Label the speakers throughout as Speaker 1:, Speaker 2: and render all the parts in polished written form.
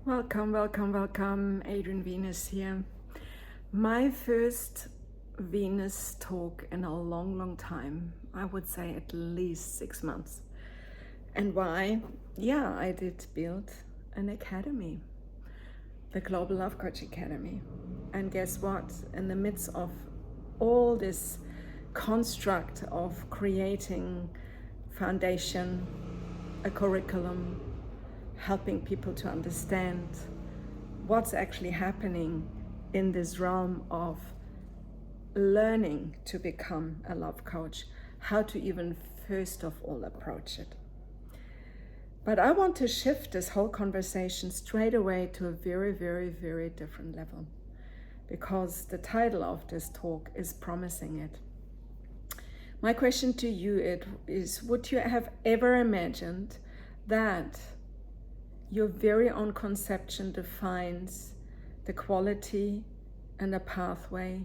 Speaker 1: Welcome, welcome, welcome. Adriane Venus here. My first Venus talk in a long, long time. I would say at least 6 months. And why? Yeah, I did build an academy, the Global Love Coach Academy. And guess what? In the midst of all this construct of creating foundation, a curriculum, helping people to understand what's actually happening in this realm of learning to become a love coach, how to even first of all approach it. But I want to shift this whole conversation straight away to a very, very, very different level, because the title of this talk is promising it. My question to you is, would you have ever imagined that your very own conception defines the quality and the pathway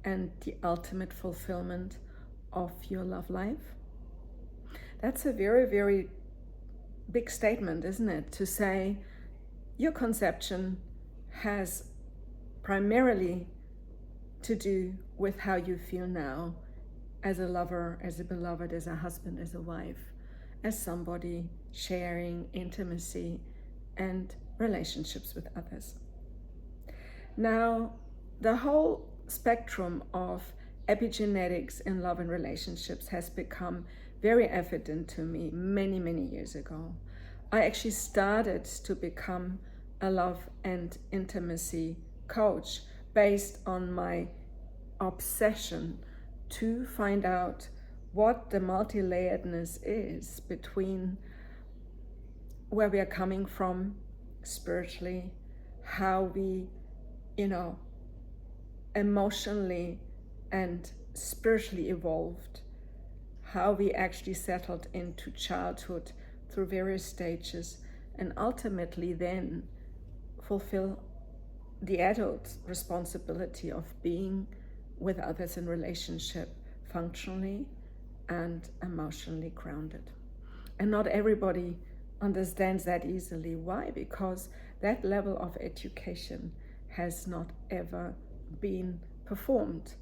Speaker 1: and the ultimate fulfillment of your love life? That's a very, very big statement, isn't it? To say your conception has primarily to do with how you feel now as a lover, as a beloved, as a husband, as a wife, as somebody sharing intimacy and relationships with others. Now, the whole spectrum of epigenetics in love and relationships has become very evident to me many, many years ago. I actually started to become a love and intimacy coach based on my obsession to find out what the multi-layeredness is between where we are coming from spiritually, how we, emotionally and spiritually evolved, how we actually settled into childhood through various stages, and ultimately then fulfill the adult responsibility of being with others in relationship functionally and emotionally grounded. And not everybody understands that easily. Why? Because that level of education has not ever been performed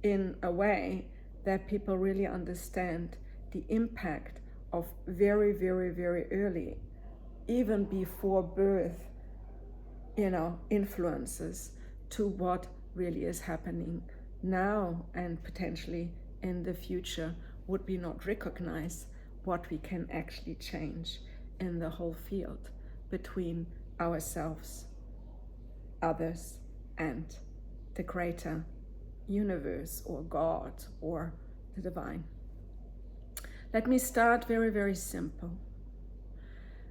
Speaker 1: in a way that people really understand the impact of very, very, very early, even before birth, influences to what really is happening now and potentially in the future. Would we not recognize what we can actually change in the whole field between ourselves, others, and the greater universe or God or the divine? Let me start very, very simple.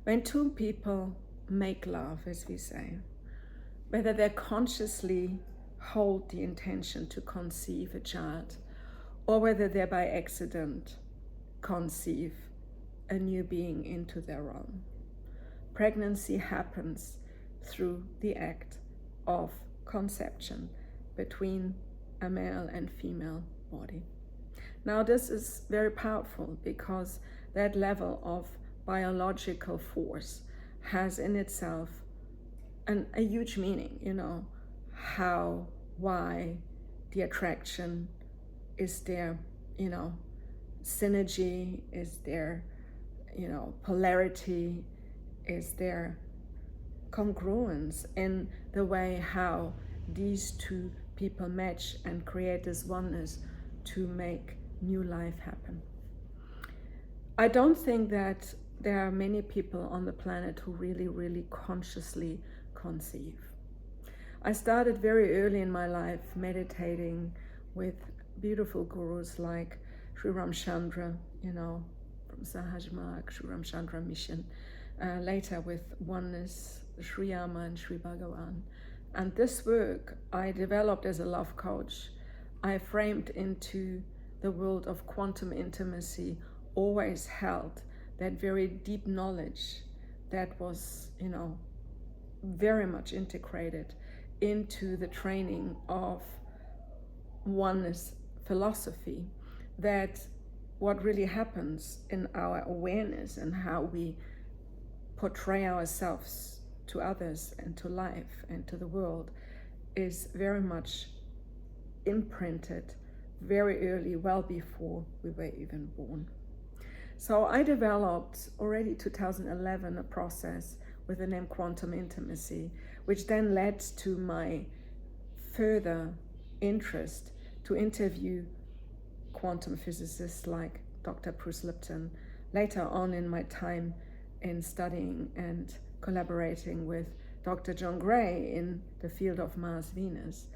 Speaker 1: When two people make love, as we say, whether they consciously hold the intention to conceive a child, or whether they by accident conceive a new being into their realm, pregnancy happens through the act of conception between a male and female body. Now, this is very powerful because that level of biological force has in itself a huge meaning, how, why, the attraction is there, synergy is there, polarity is there, congruence in the way how these two people match and create this oneness to make new life happen. I don't think that there are many people on the planet who really, really consciously conceive. I started very early in my life meditating with beautiful gurus like Sri Ramchandra, from Sahaj Marg, Sri Ramchandra Mission, later with oneness, Sri Yama and Sri Bhagavan. And this work I developed as a love coach, I framed into the world of quantum intimacy, always held that very deep knowledge that was, very much integrated into the training of oneness philosophy, that what really happens in our awareness and how we portray ourselves to others and to life and to the world is very much imprinted very early, well before we were even born. So I developed already 2011 a process with the name Quantum Intimacy, which then led to my further interest to interview quantum physicists like Dr. Bruce Lipton. Later on in my time in studying and collaborating with Dr. John Gray in the field of Mars-Venus,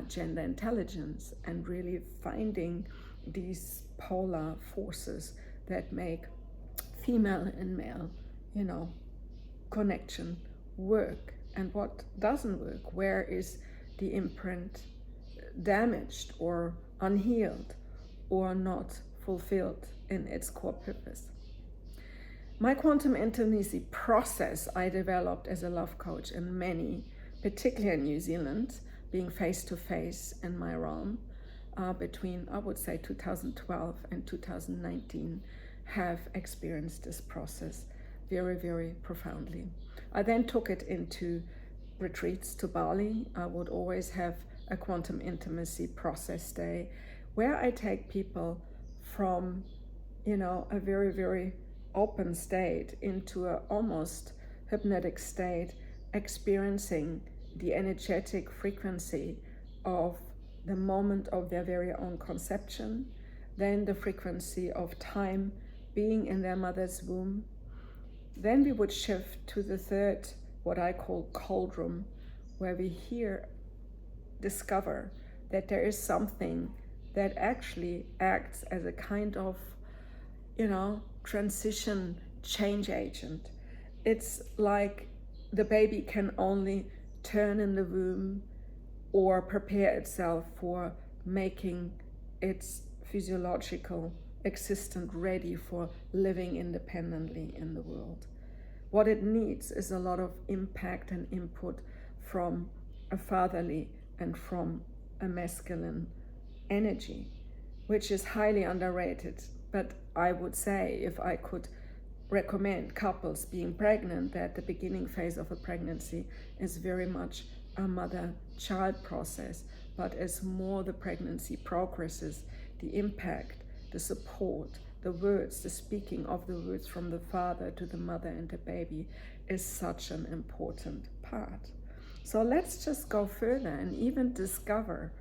Speaker 1: gender intelligence, and really finding these polar forces that make female and male, connection work, and what doesn't work, where is the imprint damaged or unhealed or not fulfilled in its core purpose. My quantum intimacy process I developed as a love coach in many, particularly in New Zealand, being face-to-face in my realm between, I would say, 2012 and 2019, have experienced this process very, very profoundly. I then took it into retreats to Bali. I would always have a quantum intimacy process day where I take people from, a very, very open state into an almost hypnotic state, experiencing the energetic frequency of the moment of their very own conception, then the frequency of time being in their mother's womb. Then we would shift to the third, what I call cold room, where we discover that there is something that actually acts as a kind of, transition change agent. It's like the baby can only turn in the womb or prepare itself for making its physiological existence ready for living independently in the world. What it needs is a lot of impact and input from a fatherly and from a masculine energy, which is highly underrated. But I would say, if I could recommend couples being pregnant, that the beginning phase of a pregnancy is very much a mother-child process, but as more the pregnancy progresses, the impact, the support, the words, the speaking of the words from the father to the mother and the baby is such an important part. So let's just go further and even discover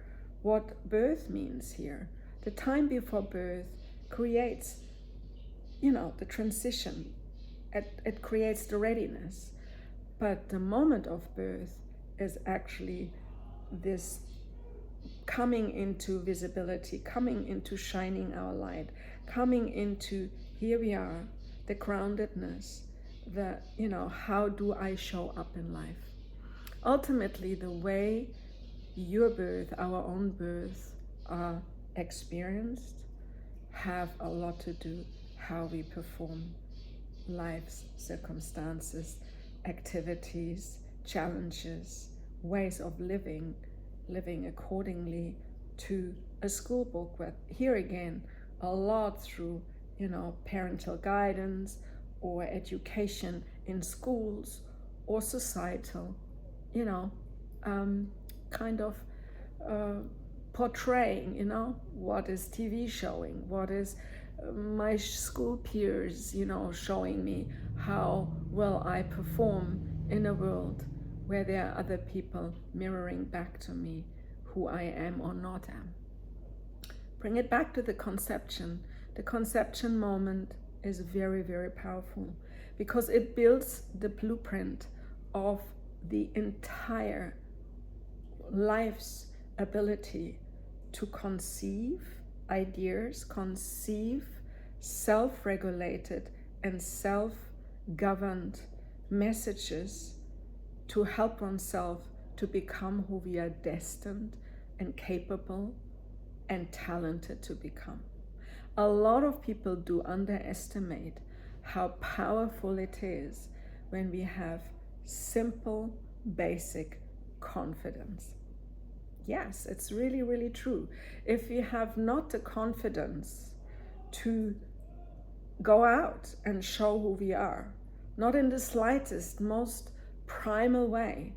Speaker 1: what birth means here. The time before birth creates, the transition. It creates the readiness. But the moment of birth is actually this coming into visibility, coming into shining our light, coming into, here we are, the groundedness, the, how do I show up in life? Ultimately, the way your birth, our own birth, are experienced have a lot to do how we perform life's circumstances, activities, challenges, ways of living accordingly to a school book. But here again, a lot through, parental guidance or education in schools or societal, kind of portraying, what is TV showing, what is my school peers, showing me how well I perform in a world where there are other people mirroring back to me who I am or not am. Bring it back to the conception. The conception moment is very, very powerful because it builds the blueprint of the entire life's ability to conceive ideas, conceive self-regulated and self-governed messages to help oneself to become who we are destined and capable and talented to become. A lot of people do underestimate how powerful it is when we have simple, basic confidence. Yes, it's really, really true. If we have not the confidence to go out and show who we are, not in the slightest, most primal way,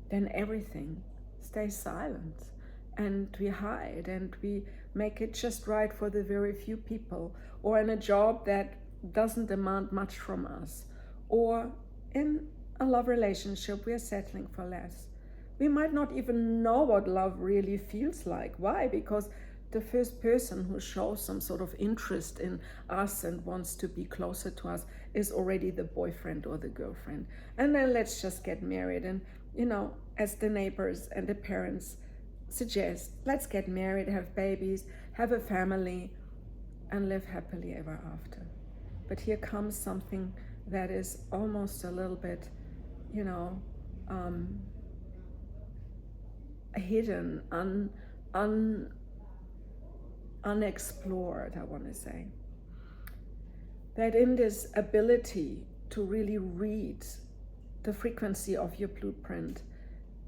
Speaker 1: then everything stays silent, and we hide, and we make it just right for the very few people, or in a job that doesn't demand much from us, or in a love relationship we are settling for less. We might not even know what love really feels like. Why? Because the first person who shows some sort of interest in us and wants to be closer to us is already the boyfriend or the girlfriend. And then let's just get married. And, as the neighbors and the parents suggest, let's get married, have babies, have a family, and live happily ever after. But here comes something that is almost a little bit, hidden, unexplored, I want to say. That in this ability to really read the frequency of your blueprint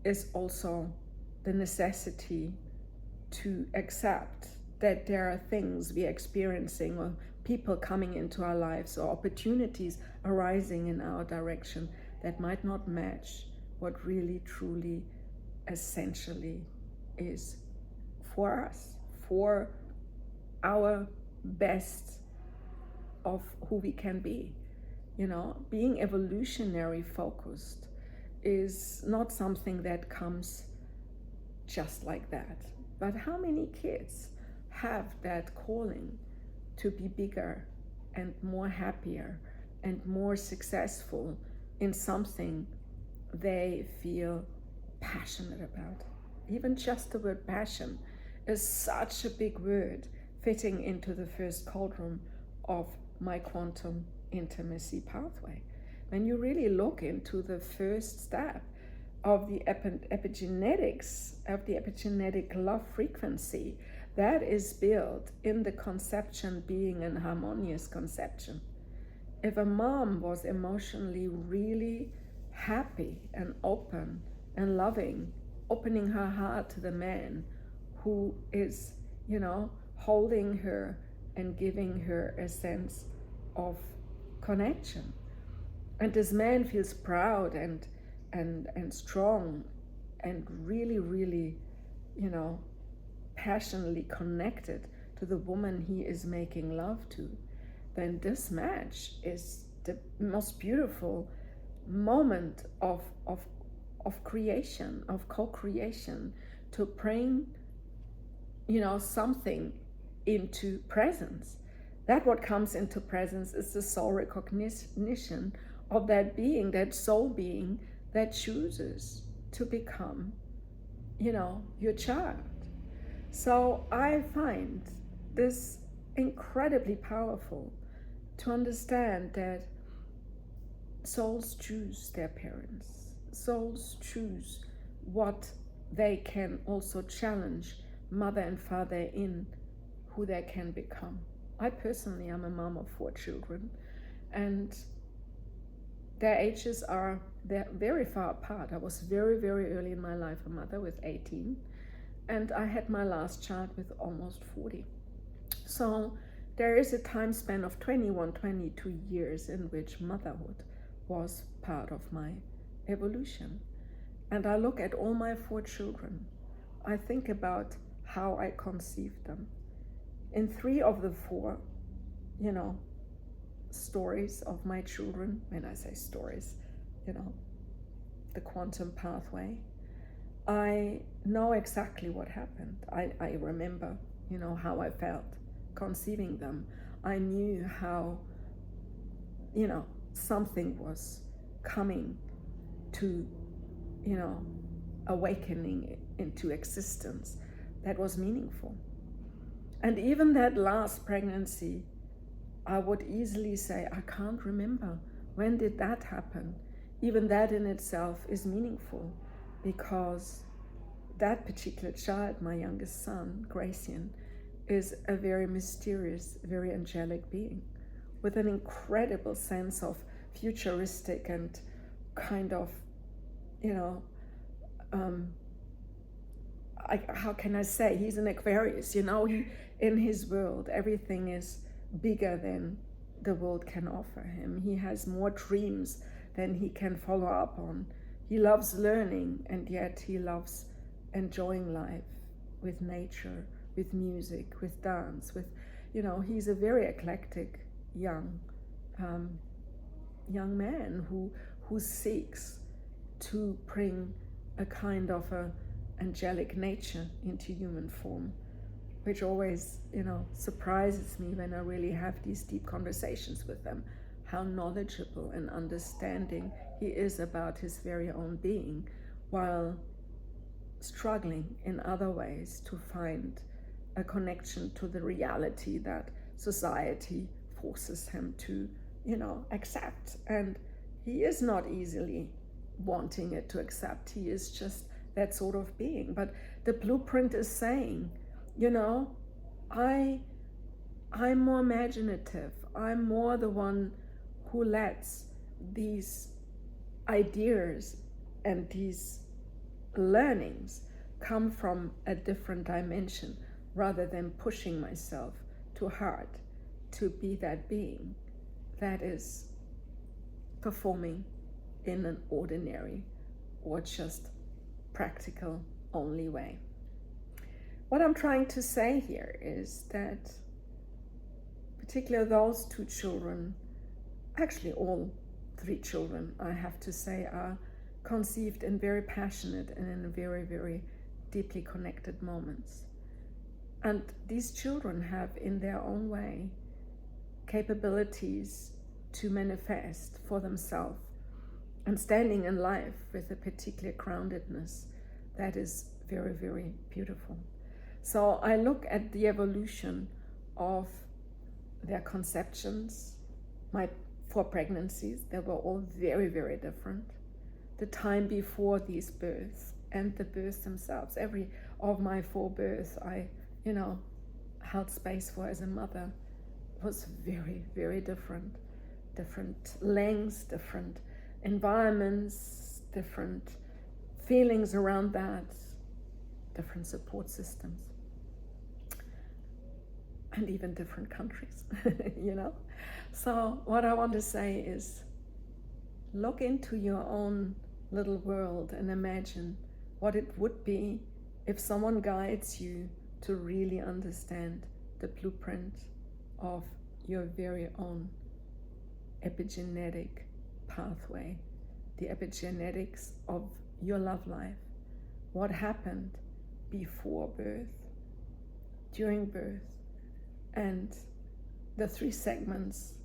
Speaker 1: is also the necessity to accept that there are things we are experiencing, or people coming into our lives, or opportunities arising in our direction that might not match what really, truly, essentially is for us, for our best of who we can be. Being evolutionary focused is not something that comes just like that. But how many kids have that calling to be bigger and more happier and more successful in something they feel passionate about? Even just the word passion is such a big word, fitting into the first cauldron of my quantum intimacy pathway. When you really look into the first step of the epigenetics, of the epigenetic love frequency, that is built in the conception being an harmonious conception. If a mom was emotionally really happy and open and loving, opening her heart to the man who is, holding her and giving her a sense of connection. And this man feels proud and strong and really, really, passionately connected to the woman he is making love to, then this match is the most beautiful moment of creation, of co-creation, to bring, something into presence. That what comes into presence is the soul recognition of that being, that soul being that chooses to become, your child. So I find this incredibly powerful to understand that souls choose their parents. Souls choose what they can also challenge mother and father in, who they can become. I personally am a mom of 4 children, and their ages they're very far apart. I was very, very early in my life a mother with 18, and I had my last child with almost 40. So there is a time span of 21, 22 years in which motherhood was part of my evolution. And I look at all my 4 children. I think about how I conceived them. In 3 of the 4, stories of my children, when I say stories, the quantum pathway, I know exactly what happened. I remember, how I felt conceiving them. I knew how, something was coming to, awakening into existence that was meaningful. And even that last pregnancy, I would easily say, I can't remember. When did that happen? Even that in itself is meaningful, because that particular child, my youngest son, Gracian, is a very mysterious, very angelic being with an incredible sense of futuristic and kind of, how can I say, he's an Aquarius, he, in his world, everything is bigger than the world can offer him. He has more dreams than he can follow up on. He loves learning, and yet he loves enjoying life with nature, with music, with dance, with, he's a very eclectic young man who seeks to bring a kind of a angelic nature into human form, which always, surprises me when I really have these deep conversations with them, how knowledgeable and understanding he is about his very own being, while struggling in other ways to find a connection to the reality that society forces him to, accept. And he is not easily wanting it to accept. He is just that sort of being. But the blueprint is saying, I'm more imaginative. I'm more the one who lets these ideas and these learnings come from a different dimension, rather than pushing myself too hard to be that being that is performing in an ordinary or just practical only way. What I'm trying to say here is that particularly those two children, actually all three children, I have to say, are conceived in very passionate and in very, very deeply connected moments. And these children have, in their own way, capabilities to manifest for themselves and standing in life with a particular groundedness that is very, very beautiful. So I look at the evolution of their conceptions, my 4 pregnancies, they were all very, very different. The time before these births and the births themselves, every of my 4 births I, held space for as a mother, was very, very different. Different lengths, different environments, different feelings around that, different support systems, and even different countries, So what I want to say is, look into your own little world and imagine what it would be if someone guides you to really understand the blueprint of your very own epigenetic pathway, the epigenetics of your love life. What happened before birth, during birth, and the 3 segments,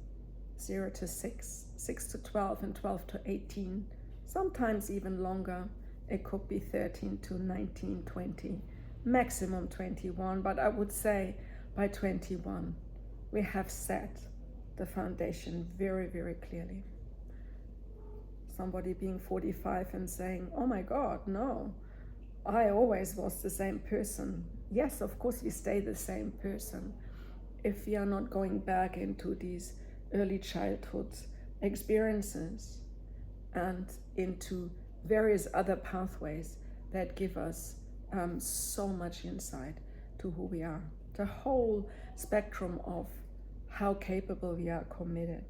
Speaker 1: 0 to 6, 6 to 12, and 12 to 18, sometimes even longer. It could be 13 to 19, 20, maximum 21, but I would say by 21, we have set the foundation very, very clearly. Somebody being 45 and saying, oh my God, no, I always was the same person. Yes, of course we stay the same person if we are not going back into these early childhood experiences and into various other pathways that give us so much insight to who we are. The whole spectrum of how capable we are committed,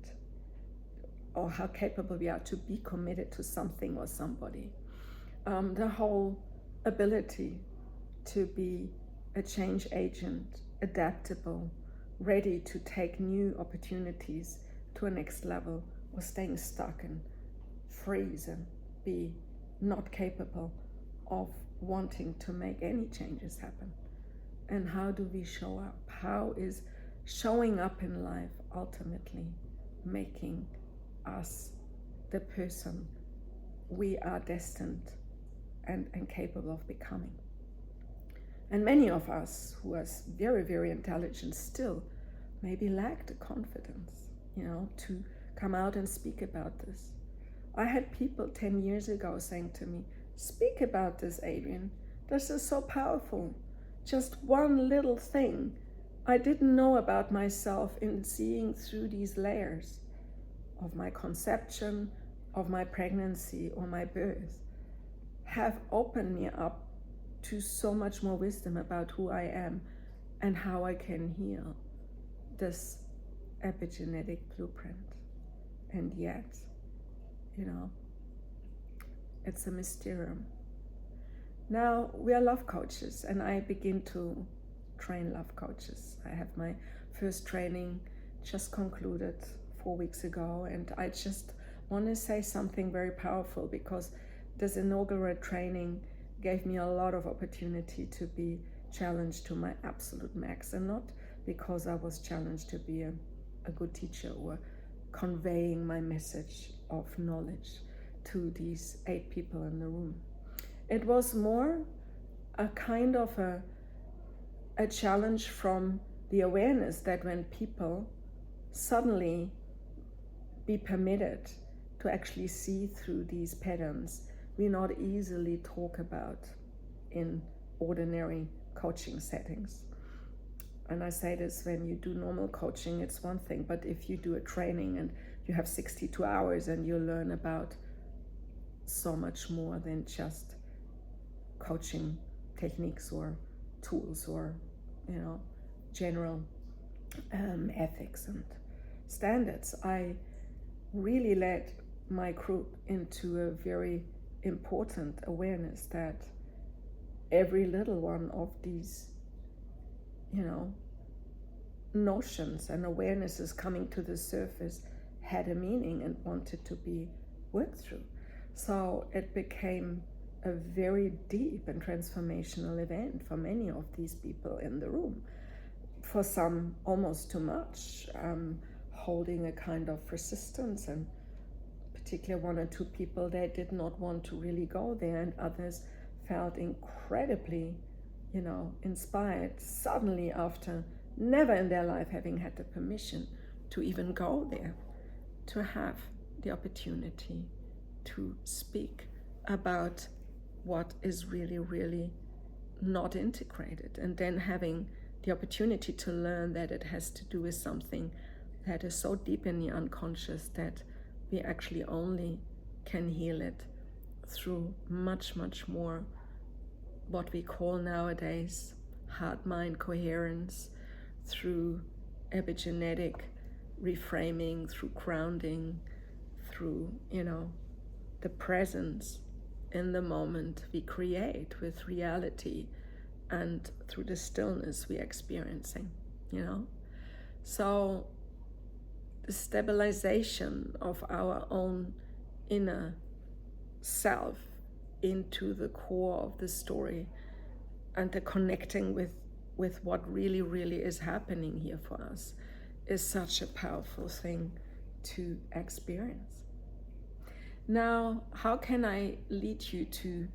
Speaker 1: or how capable we are to be committed to something or somebody. The whole ability to be a change agent, adaptable, ready to take new opportunities to a next level, or staying stuck and freeze and be not capable of wanting to make any changes happen. And how do we show up? How is showing up in life ultimately making us the person we are destined and capable of becoming? And many of us who are very, very intelligent still maybe lack the confidence, to come out and speak about this. I had people 10 years ago saying to me, speak about this, Adriane. This is so powerful. Just one little thing I didn't know about myself in seeing through these layers of my conception, of my pregnancy or my birth, have opened me up to so much more wisdom about who I am and how I can heal this epigenetic blueprint. And yet, It's a mysterium. Now, we are love coaches, and I begin to train love coaches. I have my first training just concluded 4 weeks ago, and I just want to say something very powerful, because this inaugural training gave me a lot of opportunity to be challenged to my absolute max, and not because I was challenged to be a good teacher or conveying my message of knowledge to these 8 people in the room. It was more a kind of a challenge from the awareness that when people suddenly be permitted to actually see through these patterns we not easily talk about in ordinary coaching settings. And I say this, when you do normal coaching, it's one thing, but if you do a training and you have 62 hours and you learn about so much more than just coaching techniques or tools or, general ethics and standards, I really led my group into a very important awareness that every little one of these, notions and awarenesses coming to the surface had a meaning and wanted to be worked through. So it became a very deep and transformational event for many of these people in the room. For some, almost too much, holding a kind of resistance, and particularly 1 or 2 people that did not want to really go there, and others felt incredibly, inspired suddenly after never in their life having had the permission to even go there, to have the opportunity to speak about what is really, really not integrated, and then having the opportunity to learn that it has to do with something that is so deep in the unconscious that we actually only can heal it through much, much more what we call nowadays heart-mind coherence, through epigenetic reframing, through grounding, through, the presence in the moment we create with reality, and through the stillness we're experiencing, So the stabilization of our own inner self into the core of the story, and the connecting with what really, really is happening here for us, is such a powerful thing to experience. Now, how can I lead you to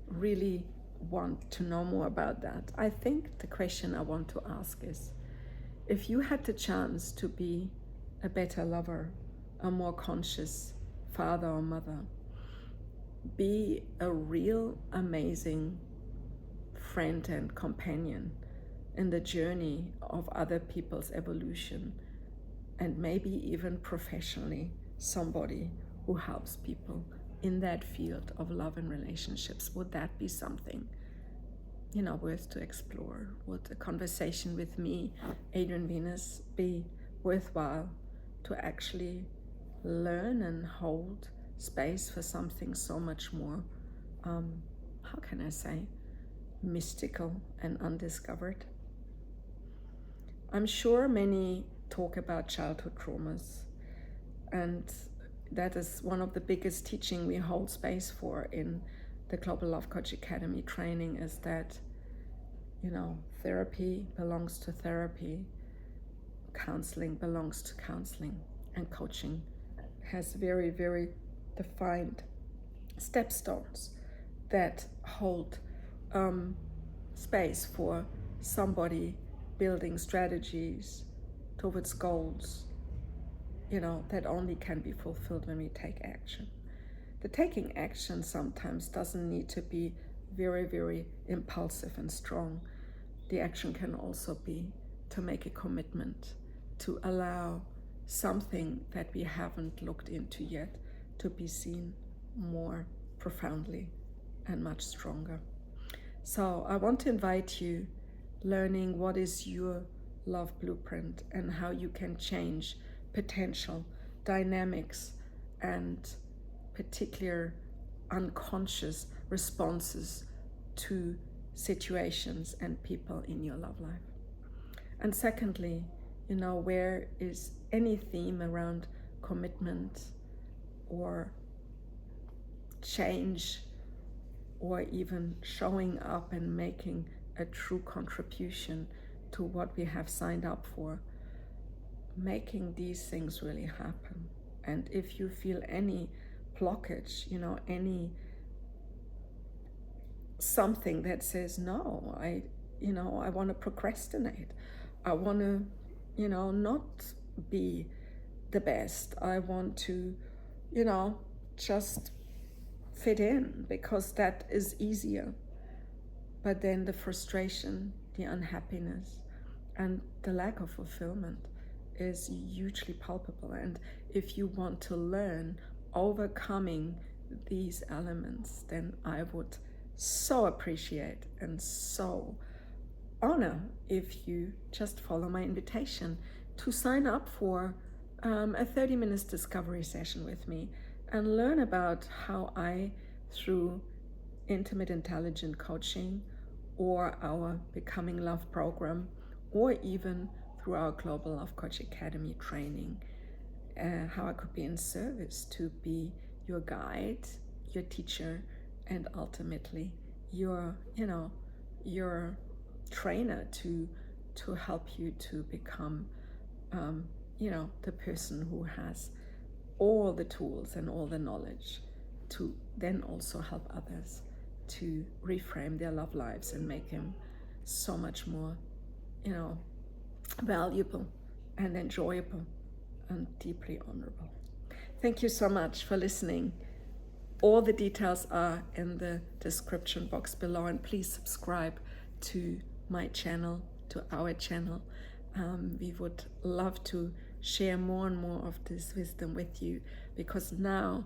Speaker 1: really want to know more about that? I think the question I want to ask is, if you had the chance to be a better lover, a more conscious father or mother, be a real amazing friend and companion in the journey of other people's evolution, and maybe even professionally somebody who helps people in that field of love and relationships, would that be something worth to explore? Would a conversation with me, Adriane Venus, be worthwhile to actually learn and hold space for something so much more, how can I say, mystical and undiscovered? I'm sure many talk about childhood traumas, and that is one of the biggest teaching we hold space for in the Global Love Coach Academy training, is that, therapy belongs to therapy, counseling belongs to counseling, and coaching has very, very defined stepstones that hold space for somebody building strategies towards goals, that only can be fulfilled when we take action. The taking action sometimes doesn't need to be very, very impulsive and strong. The action can also be to make a commitment, to allow something that we haven't looked into yet to be seen more profoundly and much stronger. So I want to invite you learning what is your love blueprint and how you can change potential dynamics and particular unconscious responses to situations and people in your love life. And secondly, where is any theme around commitment or change, or even showing up and making a true contribution to what we have signed up for, making these things really happen. And if you feel any blockage, any something that says, no, I want to procrastinate, I want to, not be the best, I want to, just fit in because that is easier. But then the frustration, the unhappiness, and the lack of fulfillment is hugely palpable. And if you want to learn overcoming these elements, then I would so appreciate and so honor if you just follow my invitation to sign up for a 30 minutes discovery session with me and learn about how I, through intimate intelligent coaching or our Becoming Love program, or even through our Global Love Coach Academy training, how I could be in service to be your guide, your teacher, and ultimately your trainer to help you to become the person who has all the tools and all the knowledge to then also help others to reframe their love lives and make them so much more valuable and enjoyable and deeply honorable. Thank you so much for listening. All the details are in the description box below, and please subscribe to my channel, to our channel. We would love to share more and more of this wisdom with you, because now,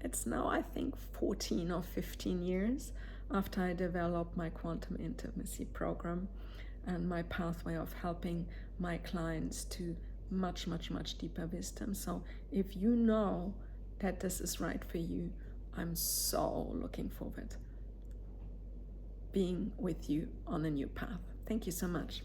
Speaker 1: it's now I think 14 or 15 years after I developed my quantum intimacy program and my pathway of helping my clients to much, much, much deeper wisdom. So if you know that this is right for you, I'm so looking forward being with you on a new path. Thank you so much.